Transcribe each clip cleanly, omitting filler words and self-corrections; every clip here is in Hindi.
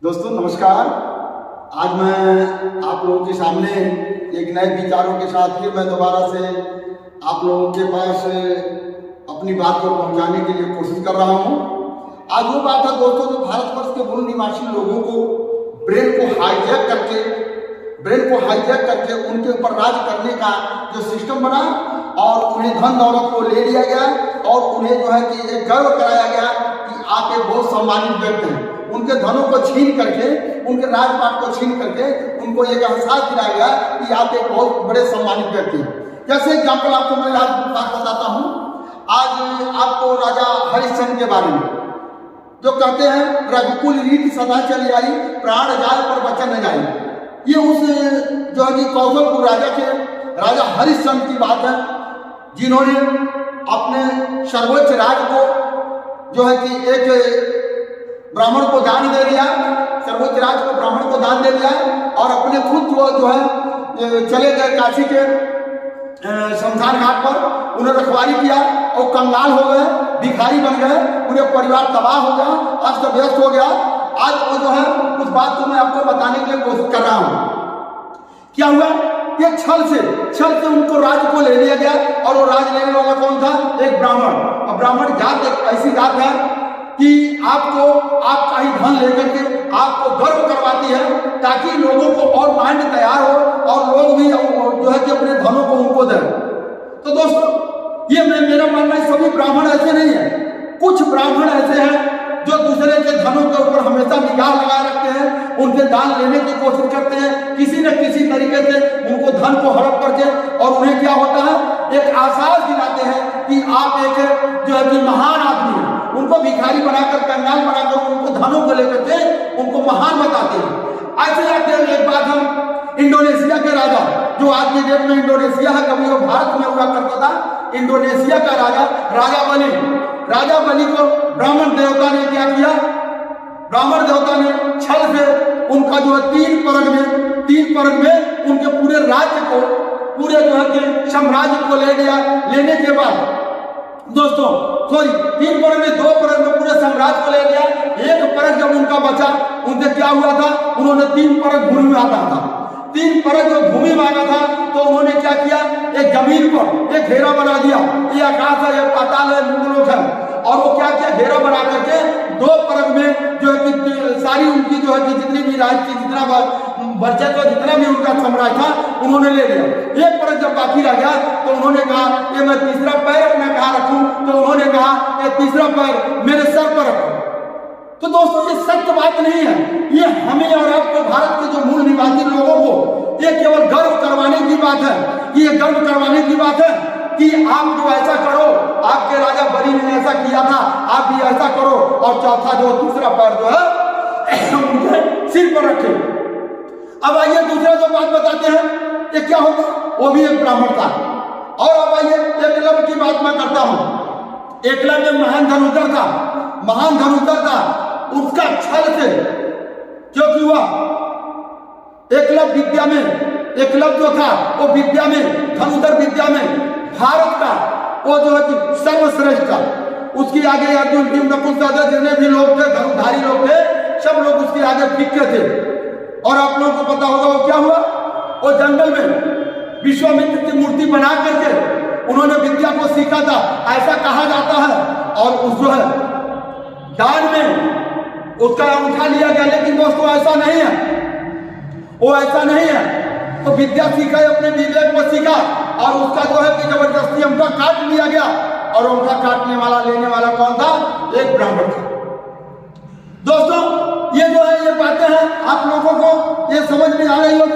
दोस्तों नमस्कार। आज मैं आप लोगों के सामने एक नए विचारों के साथ फिर मैं दोबारा से आप लोगों के पास अपनी बात को पहुंचाने के लिए कोशिश कर रहा हूं। आज वो बात है दोस्तों, जो भारतवर्ष के मूल निवासी लोगों को ब्रेन को हाईजैक करके उनके ऊपर राज करने का जो सिस्टम बना और उन्हें धन दौलत को ले लिया गया और उन्हें जो है कि एक गर्व कराया गया कि आप एक बहुत सम्मानित व्यक्ति हैं। उनके धनों को छीन करके, उनके राजपाट को छीन करके उनको एक एहसास दिलाया गया कि आप एक बहुत बड़े सम्मानित व्यक्ति हैं। जैसे एग्जाम्पल आपको मैं आज बात बताता हूँ। आज आपको राजा हरिश्चंद्र के बारे में जो कहते हैं, रघुकुल रीति सदा चली आई, प्राण जाए पर वचन न जाए। ये उस जो है कि कौशलपुर राजा के राजा हरिश्चंद्र की बात है, जिन्होंने अपने सर्वोच्च राज को जो है कि एक ब्राह्मण को दान दे दिया, सर्वोच्च राज को ब्राह्मण को दान दे दिया और अपने खुद वो जो है चले गए काशी के शमशान घाट पर, उन्हें रखवाली किया और कंगाल हो गए, भिखारी बन गए, उन्हें परिवार तबाह हो गया, अस्त व्यस्त हो गया। आज वो जो है उस बात को मैं आपको बताने के लिए कोशिश कर रहा हूँ। क्या हुआ? ये छल से उनको राज को ले लिया गया और वो राज लेने वाला कौन था? एक ब्राह्मण। और ब्राह्मण जात एक ऐसी जात है कि आपको आपका ही धन लेकर के आपको गर्व करवाती है, ताकि लोगों को और माइंड तैयार हो और लोग भी जो है कि अपने धनों को उनको दें। तो दोस्तों, ये मेरा मानना है, सभी ब्राह्मण ऐसे नहीं है। कुछ ब्राह्मण ऐसे हैं जो दूसरे के धनों के ऊपर हमेशा निगाह लगाए रखते हैं, उनसे दान लेने की कोशिश करते हैं, किसी न किसी तरीके से उनको धन को हड़प करके, और उन्हें क्या होता है, एक आश्वास दिलाते हैं कि आप एक जो है कि महान आदमी हैं। उनको भिखारी बनाकर, कंगाल बनाकर, उनको धनों को लेकर के उनको महान बताते हैं। ऐसे जाते हैं। एक बात हम इंडोनेशिया के राजा, जो आज के डेट में इंडोनेशिया है, कभी वो भारत में हुआ करता था, इंडोनेशिया का राजा बलि को ब्राह्मण देवता ने क्या किया? ब्राह्मण देवता ने छल से उनका जो है तीन परग में उनके पूरे राज्य को, पूरे जो है कि साम्राज्य को ले लिया। लेने के बाद दोस्तों, तीन परग में, दो परग में पूरे साम्राज्य को ले लिया। एक परग जब उनका बचा, उनसे क्या हुआ था? उन्होंने तीन परग भूमि मांगा था। तीन परग जो भूमि मांगा था, तो उन्होंने क्या किया? एक जमीन पर एक घेरा बना दिया। ये आकाश है, ये पाताल है, मुल्क है। और वो क्या किया? घेरा बना करके दो परग में जो है कि सारी उनकी जो है कि जितनी भी राज्य की जितना वर्चस्व, जितना भी उनका साम्राज्य था, उन्होंने ले लिया। एक परग जब बाकी रह गया, तो उन्होंने कहा कि मैं तीसरा पैर अपना कहाँ रखूं? तो उन्होंने कहा कि तीसरा पैर मेरे सर पर रखो। तो दोस्तों, ये सत्य बात नहीं है। ये हमें और आपको, भारत के जो मूल निवासी लोगों को, ये केवल गर्व करवाने की बात है। ये गर्व करवाने की बात है कि आप जो ऐसा करो, आपके राजा बलि ने ऐसा किया था, आप भी ऐसा करो। और चौथा जो तीसरा पैर जो है उनके सिर पर रखे। अब आइए दूसरा जो बात बताते हैं, ये क्या होता? वो भी एक ब्राह्मण था। और अब आइए एकलव्य की बात मैं करता हूं। एकलव्य महान धनुर्धर था। उसका छल से क्योंकि हुआ, एकलव्य जो था वो विद्या में, धनुर्धर विद्या में भारत का वो जो है कि सर्वश्रेष्ठ था। उसके आगे अर्जुन, भीम, नकुल, सहदेव जितने भी लोग थे, धनुर्धारी लोग थे, सब लोग उसके आगे फीके थे। और आप लोगों को पता होगा वो क्या हुआ? वो जंगल में विश्वामित्र की मूर्ति बना करके उन्होंने विद्या को सीखा था, ऐसा कहा जाता है। और उस जो है दान में उसका अंगूठा लिया गया। लेकिन दोस्तों, ऐसा नहीं है, वो ऐसा नहीं है। तो विद्या सीखा, अपने विवेक को सीखा, और उसका जो है कि जबरदस्ती अंगूठा काट लिया गया। और अंगूठा काटने वाला, लेने वाला कौन था? एक ब्राह्मण था। दोस्तों, ये जो है, ये बातें हैं, आप लोगों को ये समझ में आ रही हो।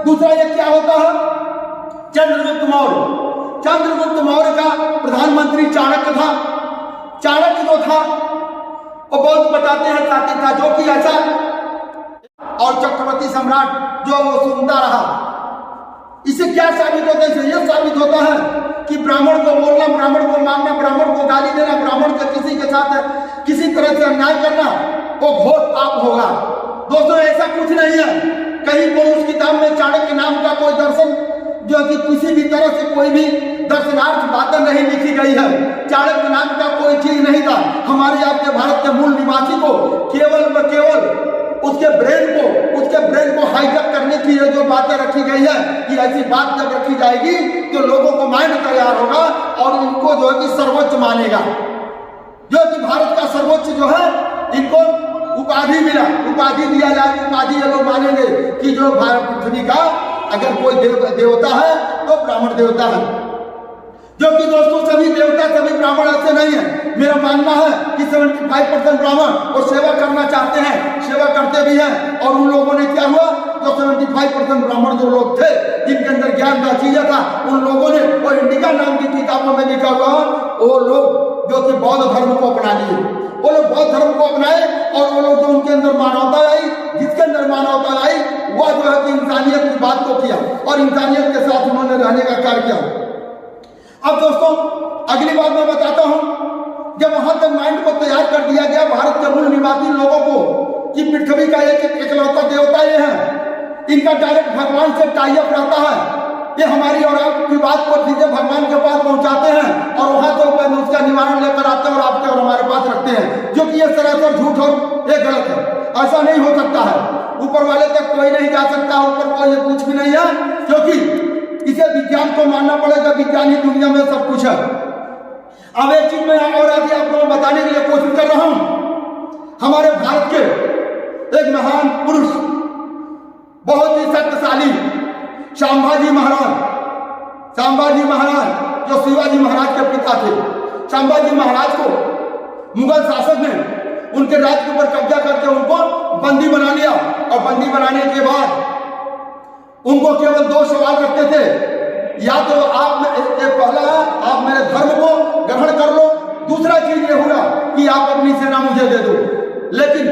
दूसरा ये क्या होता है? चंद्रगुप्त मौर्य का प्रधानमंत्री चाणक्य था। चाणक्य जो था वो बहुत बताते हैं ताकि था, जो कि ऐसा, और चक्रवर्ती सम्राट जो वो सुनता रहा। इसे क्या साबित होता है? यह साबित होता है कि ब्राह्मण को बोलना, ब्राह्मण को मारना, ब्राह्मण को गाली देना, ब्राह्मण के किसी के साथ किसी तरह से अन्याय करना, वो घोर पाप होगा। दोस्तों, ऐसा कुछ नहीं है। कहीं कोई उस किताब में चाणक्य नाम का कोई दर्शन जो कि किसी भी तरह से कोई भी दर्शनार्थ बातें नहीं लिखी गई है। चाणक्य नाम का कोई चीज नहीं था। हमारे आपके भारत के मूल निवासी को केवल व केवल उस उसके ब्रेन को हाईजैक करने की ये जो बातें रखी गई है कि ऐसी बात जब रखी जाएगी तो लोगों को माइंड तैयार होगा और इनको जो है कि सर्वोच्च मानेगा, जो कि भारत का सर्वोच्च जो है इनको उपाधि मिला, उपाधि दिया जाए, उपाधि ये लोग मानेंगे कि जो भारत पृथ्वी का अगर कोई देवता है तो ब्राह्मण देवता है। जो कि दोस्तों सभी देवता सभी ब्राह्मण ऐसे नहीं है। मेरा मानना है कि 75% ब्राह्मण वो सेवा करना चाहते हैं, सेवा करते भी हैं। और उन लोगों ने क्या हुआ, जो 75% ब्राह्मण जो लोग थे जिनके अंदर ज्ञान का चीज था, उन लोगों ने वो इंडिका नाम की किताबों में लिखा हुआ वो लोग जो कि बौद्ध धर्म को अपना लिए, वो लोग बौद्ध धर्म को अपनाए और वो लोग जो उनके अंदर मानवता आई, जिसके अंदर मानवता आई वह जो है कि इंसानियत की बात को किया और इंसानियत के साथ उन्होंने रहने का कार्य किया। अब दोस्तों अगली बात मैं बताता हूं, जब वहां तक माइंड को तैयार कर दिया गया भारत के मूल निवासी लोगों को कि पृथ्वी का एक इकलौता देवता ये है, इनका डायरेक्ट भगवान से टाई अप रहता है, ये हमारी और आपकी बात को सीधे भगवान के पास पहुंचाते हैं और वहां से उसका निवारण लेकर आते हैं और आपके और हमारे पास रखते हैं, जो कि ये सरासर झूठ और ये गलत है। ऐसा नहीं हो सकता है, ऊपर वाले तक कोई नहीं जा सकता, ऊपर कोई कुछ भी नहीं है, क्योंकि इसे विज्ञान को मानना पड़ेगा, विज्ञान ही दुनिया में सब कुछ है। अब एक चीज मैं और आगे आप लोगों को बताने के लिए कोशिश कर रहा हूं, हमारे भारत के एक महान पुरुष, बहुत ही शक्तिशाली संभाजी महाराज जो शिवाजी महाराज के पिता थे, संभाजी महाराज को मुगल शासक ने उनके राज्य के ऊपर कब्जा करके उनको बंदी बना लिया और बंदी बनाने के बाद उनको केवल 2 सवाल रखते थे, या तो पहला आप मेरे धर्म को ग्रहण कर लो, दूसरा चीज ये होगा कि आप अपनी सेना मुझे दे दो। लेकिन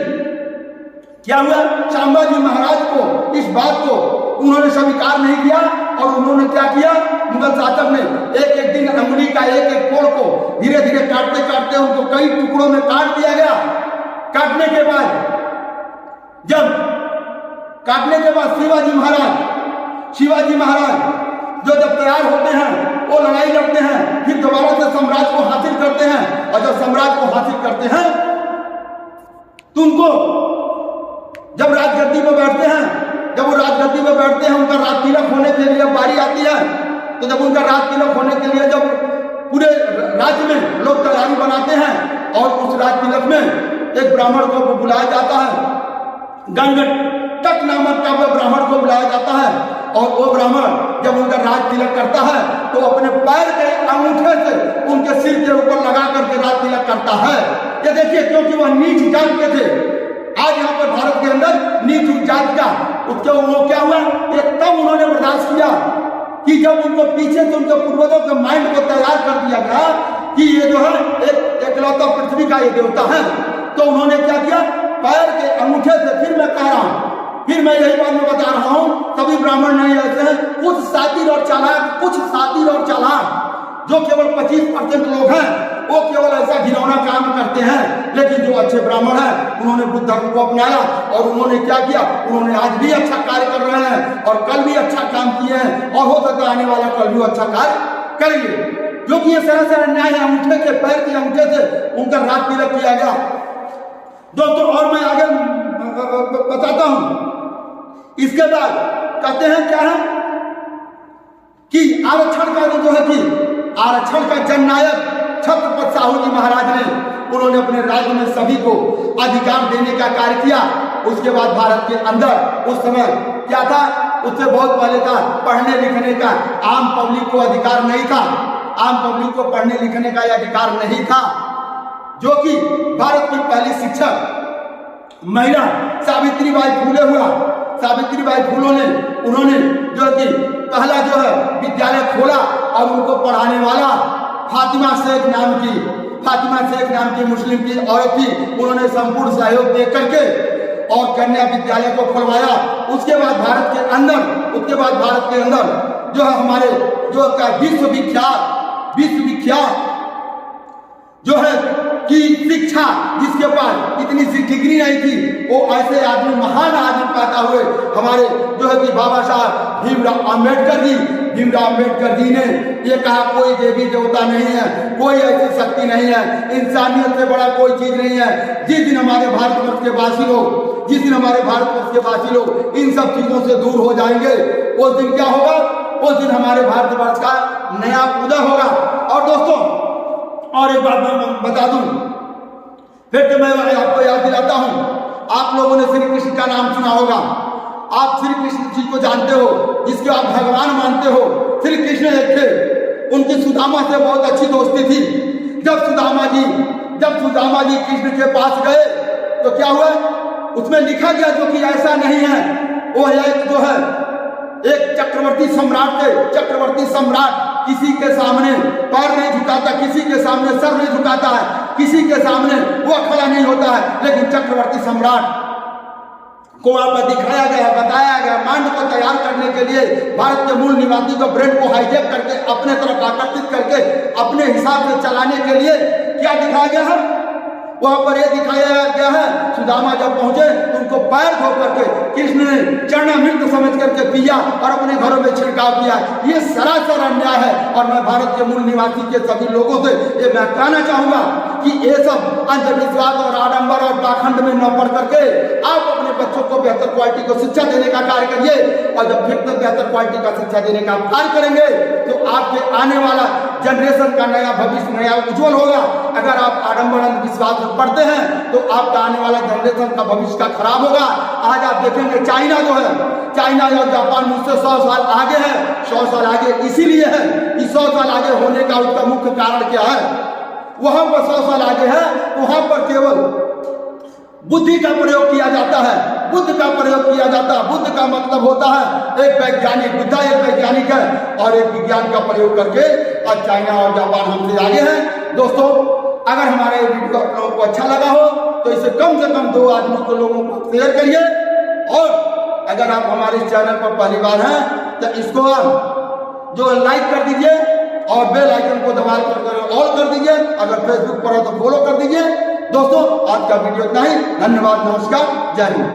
क्या हुआ, संभाजी महाराज को इस बात को उन्होंने स्वीकार नहीं किया और उन्होंने क्या किया, मुगल शासक ने एक एक दिन अंगुली का एक एक कोण को धीरे धीरे काटते काटते उनको कई टुकड़ों में काट दिया गया। काटने के बाद शिवाजी महाराज जो जब तैयार होते हैं वो लड़ाई लड़ते हैं, फिर दोबारा से साम्राज्य को हासिल करते हैं और जब साम्राज्य को हासिल करते हैं तो उनको जब राजगद्दी पर बैठते हैं, जब वो राजगद्दी पर बैठते हैं, उनका राज तिलक होने के लिए बारी आती है, तो जब उनका राज तिलक होने के लिए जब पूरे राज्य में लोग तैयारी बनाते हैं और उस राज तिलक में एक ब्राह्मण को बुलाया जाता है, गंगटक नामक का वह ब्राह्मण को बुलाया जाता है और वो ब्राह्मण जब उनका राज तिलक करता है तो अपने पैर के अंगूठे से उनके सिर के ऊपर लगा करके राज तिलक करता है। ये देखिए, क्योंकि वह नीच जात के थे। आज यहाँ पर भारत के अंदर नीच जात का उसके वो क्या हुआ, ये तब उन्होंने बर्दाश्त किया कि जब उनको पीछे से उनके पूर्वजों के माइंड को तैयार कर दिया गया कि ये जो है एक एकलौता पृथ्वी का ये देवता है, तो उन्होंने क्या किया, पैर के अंगूठे से, फिर मैं कह रहा हूं, फिर मैं यही बात में बता रहा हूं, सभी ब्राह्मण नहीं ऐसे हैं, कुछ सातिर और चालाक जो केवल 25% लोग हैं वो केवल ऐसा घिनौना काम करते हैं, लेकिन जो अच्छे ब्राह्मण हैं उन्होंने बुद्ध धर्म को अपनाया और उन्होंने क्या किया, उन्होंने आज भी अच्छा कार्य कर रहे हैं और कल भी अच्छा काम किए हैं और हो सकता है आने वाला कल भी अच्छा कार्य करेंगे, जो कि ये सरासर अन्याय है। अंगूठे के पैर के अंगूठे से उनका राज तिलक किया गया। दोस्तों और मैं आगे बताता हूं। इसके बाद कहते हैं क्या है कि आरक्षण का जो है कि आरक्षण का जननायक छत्रपति साहू जी महाराज ने उन्होंने अपने राज्य में सभी को अधिकार देने का कार्य किया। उसके बाद भारत के अंदर उस समय क्या था, उससे बहुत पहले था पढ़ने लिखने का, आम पब्लिक को अधिकार नहीं था, आम पब्लिक को पढ़ने लिखने का अधिकार नहीं था, जो कि भारत की पहली शिक्षक महिला सावित्रीबाई फुले हुआ। सावित्रीबाई फुले उन्होंने जो कि पहला जो है विद्यालय खोला और उनको पढ़ाने वाला फातिमा शेख नाम की मुस्लिम की औरत थी। उन्होंने संपूर्ण सहयोग दे करके और कन्या विद्यालय को खुलवाया। उसके बाद भारत के अंदर जो है हमारे जो का विश्वविख्यात जो है कि शिक्षा जिसके पास इतनी सी डिग्री नहीं थी, वो ऐसे आदमी महान आदमी लगाता हुए हमारे जो है कि बाबा साहब भीमराव अम्बेडकर जी ने ये कहा कोई देवी देवता नहीं है, कोई ऐसी शक्ति नहीं है, इंसानियत से बड़ा कोई चीज नहीं है। जिस दिन हमारे भारतवर्ष के वासी लोग इन सब चीजों से दूर हो जाएंगे, उस दिन क्या होगा? उस दिन हमारे भारतवर्ष का नया उदय होगा। और दोस्तों और एक बात मैं बता दूं, फिर तो मैं आपको याद दिलाता हूं, आप लोगों ने श्री कृष्ण का नाम सुना होगा। आप श्री कृष्ण जी को जानते हो, जिसके आप भगवान मानते हो। श्री कृष्ण एक थे, उनकी सुदामा से बहुत अच्छी दोस्ती थी। जब सुदामा जी कृष्ण के पास गए तो क्या हुआ? उसमें लिखा गया जो कि ऐसा नहीं है, वो एक जो है एक चक्रवर्ती सम्राट किसी के सामने पैर नहीं झुकाता, किसी के सामने सर नहीं झुकाता है, किसी के सामने वो खड़ा नहीं होता है। लेकिन चक्रवर्ती सम्राट को वहां पर दिखाया गया, बताया गया, माइंड को तैयार करने के लिए, भारत के मूल निवासी को ब्रेन को हाईजैक करके अपने तरफ आकर्षित करके अपने हिसाब से चलाने के लिए क्या दिखाया गया है? वहां पर यह दिखाया गया है, सुदामा जब पहुंचे तो उनको पैर धो करके कृष्ण ने चरणामृत समझ करके पिया और अपने घरों में छिड़काव किया। ये सरासर अन्याय है। और मैं भारत के मूल निवासी के सभी लोगों से ये मैं कहना चाहूंगा कि ये सब अंधविश्वास और आडंबर और पाखंड में न पड़ करके आप अपने बच्चों को बेहतर क्वालिटी को शिक्षा देने का कार्य करिए। और जब फिर तक बेहतर क्वालिटी का शिक्षा देने का कार्य करेंगे तो आपके आने वाला जनरेशन का नया भविष्य नया उज्जवल होगा। अगर आप आडंबर अंधविश्वास में पढ़ते हैं तो आपका आने वाला जनरेशन का भविष्य का खराब होगा। आज आप देखेंगे चाइना और जापान मुझसे 100 साल आगे है। 100 साल आगे इसीलिए है कि 100 साल आगे होने का उसका मुख्य कारण क्या है? वहां पर 100 साल आगे है, वहां पर केवल बुद्धि का प्रयोग किया जाता है। बुद्ध का मतलब होता है एक वैज्ञानिक। बुद्धा एक वैज्ञानिक है और एक विज्ञान का प्रयोग करके आज चाइना और जापान हमसे आगे है। दोस्तों अगर हमारे वीडियो आप लोगों को अच्छा लगा हो तो इसे कम से कम 2 आदमी को लोगों को शेयर करिए। और अगर आप हमारे चैनल पर पहली बार हैं तो इसको आप जो लाइक कर दीजिए और बेल आइकन को दबा कर ऑल कर दीजिए। अगर फेसबुक पर हो तो फॉलो कर दीजिए। दोस्तों आज का वीडियो इतना ही। धन्यवाद, नमस्कार, जय हिंद।